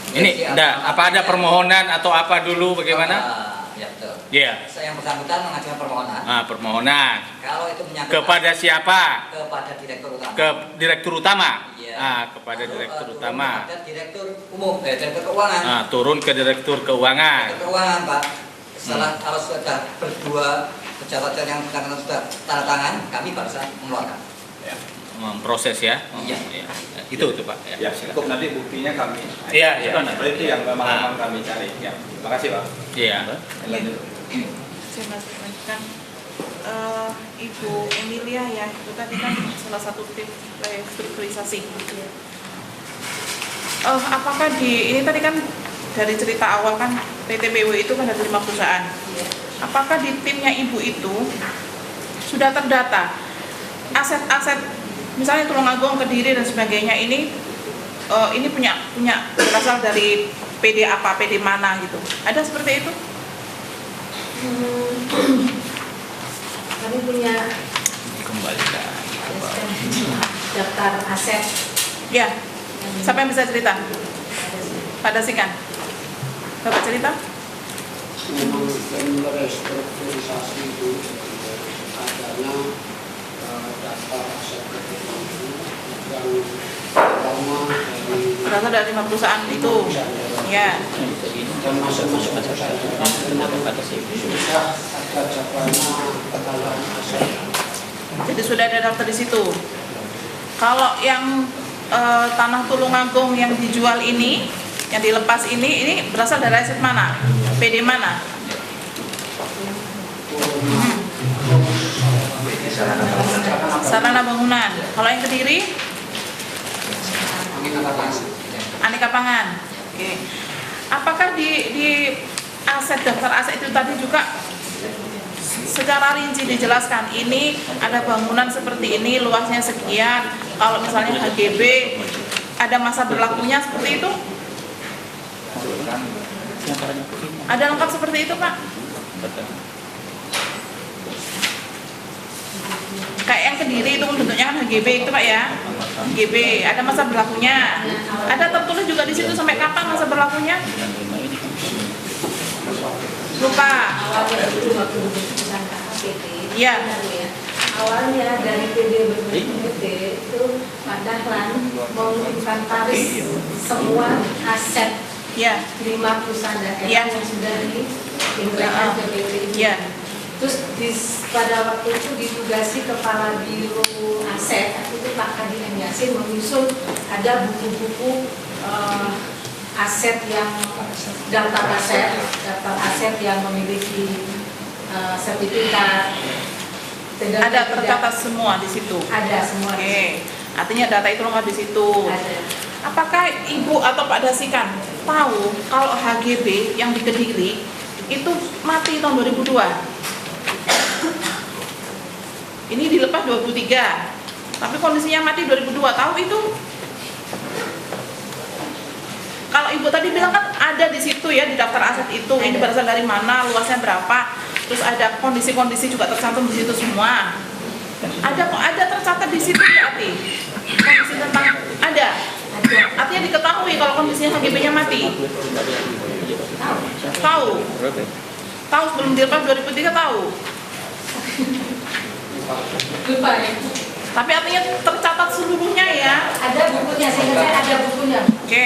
Ini apa ada permohonan atau apa dulu bagaimana? Ya betul. Iya. Saya yang bersangkutan mengajukan permohonan. Permohonan. Kalau itu menyangkut Kepada siapa? kepada direktur utama. Ke direktur utama. Iya. Kepada Lalu, direktur turun utama. kepada direktur umum, direktur keuangan. Turun ke direktur keuangan. Direktur keuangan, Pak. Setelah kalau sudah berdua pejabat yang bersangkutan sudah tanda tangan, kami baru bisa mengeluarkan. Ya. Proses ya. Iya. Itu Pak. Ya, cukup nanti buktinya kami. Iya. Itu yang memang kami cari. Ya, terima kasih Pak. Iya. Lanjut. Saya masih lanjutkan. Ibu Emilia ya, itu tadi kan salah satu tim restrukturisasi. Apakah ini tadi kan dari cerita awal kan PTBW itu kan ada 5 perusahaan. Apakah di timnya ibu itu sudah terdata aset-aset misalnya Tulungagung, Kediri dan sebagainya ini punya berasal dari PD apa, PD mana gitu. Ada seperti itu? Kami punya Kembalikan. daftar aset. Ya. Siapa yang bisa cerita? Pak Dasikan. Bapak cerita? Memang restrukturisasi itu adanya daftar aset yang pertama Berasal dari 5 perusahaan itu. Ya. dan masing-masing perusahaan sudah ada jadwalnya kekayaan aset. Jadi sudah ada daftar di situ. Kalau yang tanah Tulungagung yang dijual ini, yang dilepas ini berasal dari aset mana? PD mana? Sarana bangunan. Kalau yang Kediri? Aneka Pangan. Oke. Apakah di aset daftar aset itu tadi juga secara rinci dijelaskan ini ada bangunan seperti ini, luasnya sekian, kalau misalnya HGB ada masa berlakunya seperti itu? Ada lengkap seperti itu Pak? Kayak yang Kediri itu bentuknya kan HGB itu Pak ya, HGB ada masa berlakunya, ada tertulis juga di situ sampai kapan masa berlakunya? Lupa. Awalnya dulu waktu keputusan KPT. Iya. Awalnya dari PD itu Pak Dahlan menginventaris semua aset Ya. 5 perusahaan daerah Iya. yang sudah diintegrasikan ke PT ini. Iya. Terus pada waktu itu ditugasi Kepala Biro Aset, itu Pak Hadi M. Yasin menyusun ada buku-buku aset yang daftar aset yang memiliki sertifikat. Ada tercatat semua di situ. Ada semua. Oke. Artinya data itu lengkap di situ. Ada. Apakah Ibu atau Pak Dasikan tahu kalau HGB yang di Kediri itu mati tahun 2002? Ini dilepas 2003. Tapi kondisinya mati 2002. Tahu itu? Kalau Ibu tadi bilang kan ada di situ ya di daftar aset itu. Ini berasal dari mana, luasnya berapa, terus ada kondisi-kondisi juga tercantum di situ semua. Ada tercatat di situ berarti. Kondisi tentang ada. Artinya diketahui kalau kondisinya HGB-nya mati. Tahu. Tahu sebelum dilepas 2003 tahu. Lupa ya. Tapi artinya tercatat seluruhnya ya. Ada bukunya, sehingga saya ada bukunya. Oke.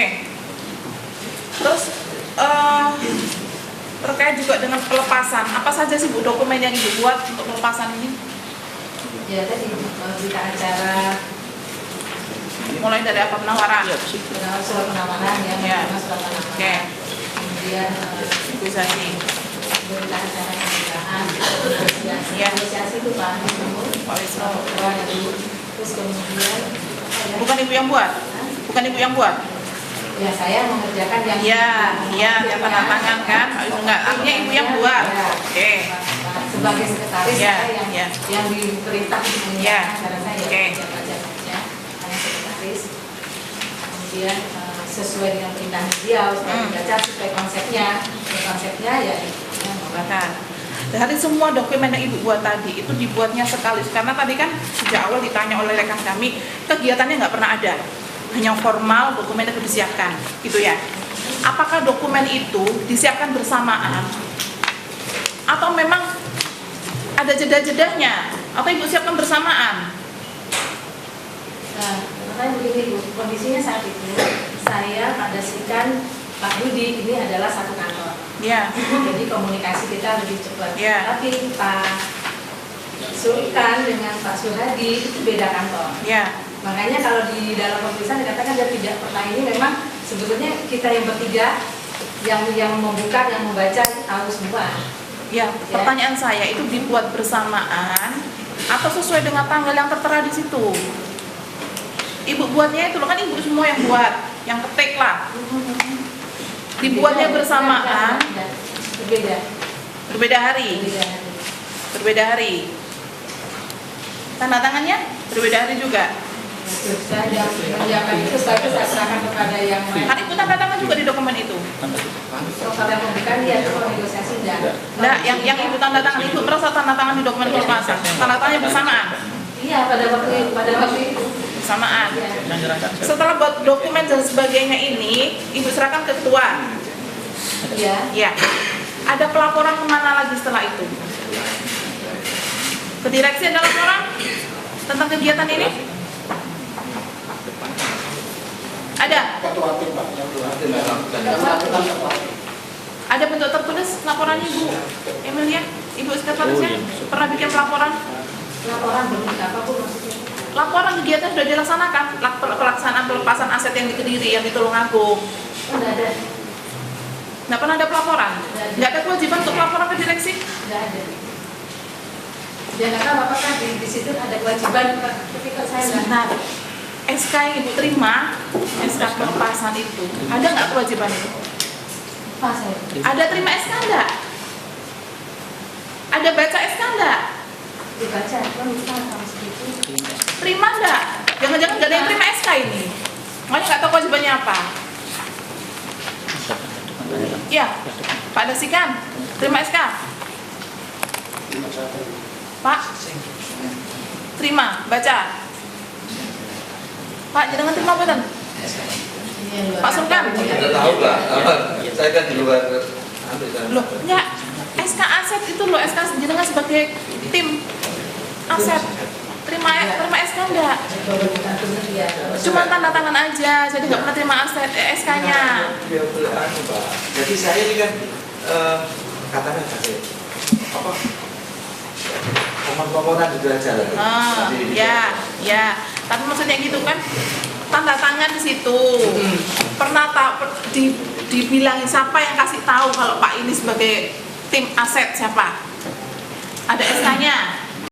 Terus terkait juga dengan pelepasan, apa saja sih Bu dokumen yang Ibu buat untuk pelepasan ini? Ya tadi berita acara, Mulai dari apa penawaran? surat penawaran ya, Ya. surat penawaran. Oke. Kemudian Negosiasi. berita acara pernikahan, Ya. negosiasi itu Pak Wisnu, Pak Wisnu. terus kemudian Bukan Ibu yang buat? Bukan Ibu yang buat? ya saya mengerjakan yang Iya, yang tanda tangan kan? Enggak, artinya Ibu yang buat. Oke. sebagai sekretaris Ya, saya ya. yang diperintah Ya. acara saya Oke. jabatannya hanya sekretaris. Kemudian sesuai dengan perintah beliau supaya dibaca sesuai konsepnya ya Bahkan dari semua dokumen yang Ibu buat tadi itu dibuatnya sekali, karena tadi kan sejak awal ditanya oleh rekan kami kegiatannya nggak pernah ada, hanya formal dokumen itu disiapkan gitu ya. apakah dokumen itu disiapkan bersamaan atau memang ada jeda-jedanya atau Ibu siapkan bersamaan? Nah, makanya begini Bu, kondisinya saat itu saya Pak Dasikan, Pak Budi ini adalah satu kantor. Ya, Jadi komunikasi kita lebih cepat. Ya. Tapi Pak Sultan dengan Pak Suhadi itu beda kantor. ya, Makanya kalau di dalam pemeriksaan dikatakan dia tidak pernah ini, memang sebetulnya kita yang bertiga yang membuka, yang membaca tahu semua. ya. Pertanyaan saya itu dibuat bersamaan atau sesuai dengan tanggal yang tertera di situ? Ibu buatnya itu loh, kan Ibu semua yang buat, yang ketik lah. Dibuatnya bersamaan, Berbeda. berbeda hari, Berbeda hari. berbeda hari. Tanda tangannya berbeda hari juga. Saya menyiapkan itu, saya serahkan kepada yang lain. Kan Ibu tanda tangan juga di dokumen itu. Kalau pembukaan dia itu negosiasi enggak. Nah, yang Ibu tanda tangan, Ibu merasa tanda tangan di dokumen pelepasan. Tanda tangannya bersamaan, Iya, pada waktu itu. bersamaan. Iya. Setelah buat dokumen dan sebagainya ini, Ibu serahkan ke ketua. Iya. Ya. Ada pelaporan kemana lagi setelah itu? Ke direksi ada laporan tentang kegiatan ini? Ada? Ketua tim Pak, yang melakukan ketua tim. Ada bentuk tertulis laporannya Ibu Emilia? Ibu sekretarisnya? Pernah bikin pelaporan? Laporan bentuk apapun maksudnya. Laporan kegiatan sudah dilaksanakan, pelaksanaan pelepasan aset yang di Kediri, yang di Tulungagung. Oh, enggak ada. Nggak pernah ada pelaporan? Nggak ada kewajiban untuk pelaporan ke direksi? Enggak ada. Dan nggak tahu apakah di situ ada kewajiban ketika saya nggak. Sebentar. SK yang Ibu terima, SK pelepasan itu, ada nggak kewajiban itu? Pas saya. Ada terima SK nggak? Ada baca SK nggak? Dibaca, kan lupa sama segitu. Terima nggak? Jangan-jangan nggak ada yang terima SK ini? Makanya nggak tahu kewajibannya apa? Iya, Pak Dasikan, terima SK. Pak, terima, baca. Pak, jangan terima betul. Pak Sultan. Tidak tahu lah, saya kan di luar Loh, enggak. SK aset itu loh, SK jenengan sebagai tim aset. Terima SK enggak? Cuma tanda tangan aja, jadi nggak pernah terima aset SK-nya. Jadi saya ini kan katanya kasih apa? Pelaporan di jalan. Oh, ya. Tapi maksudnya gitu kan, tanda tangan di situ. Pernah dibilangin siapa yang kasih tahu kalau Pak ini sebagai tim aset siapa? Ada SK-nya.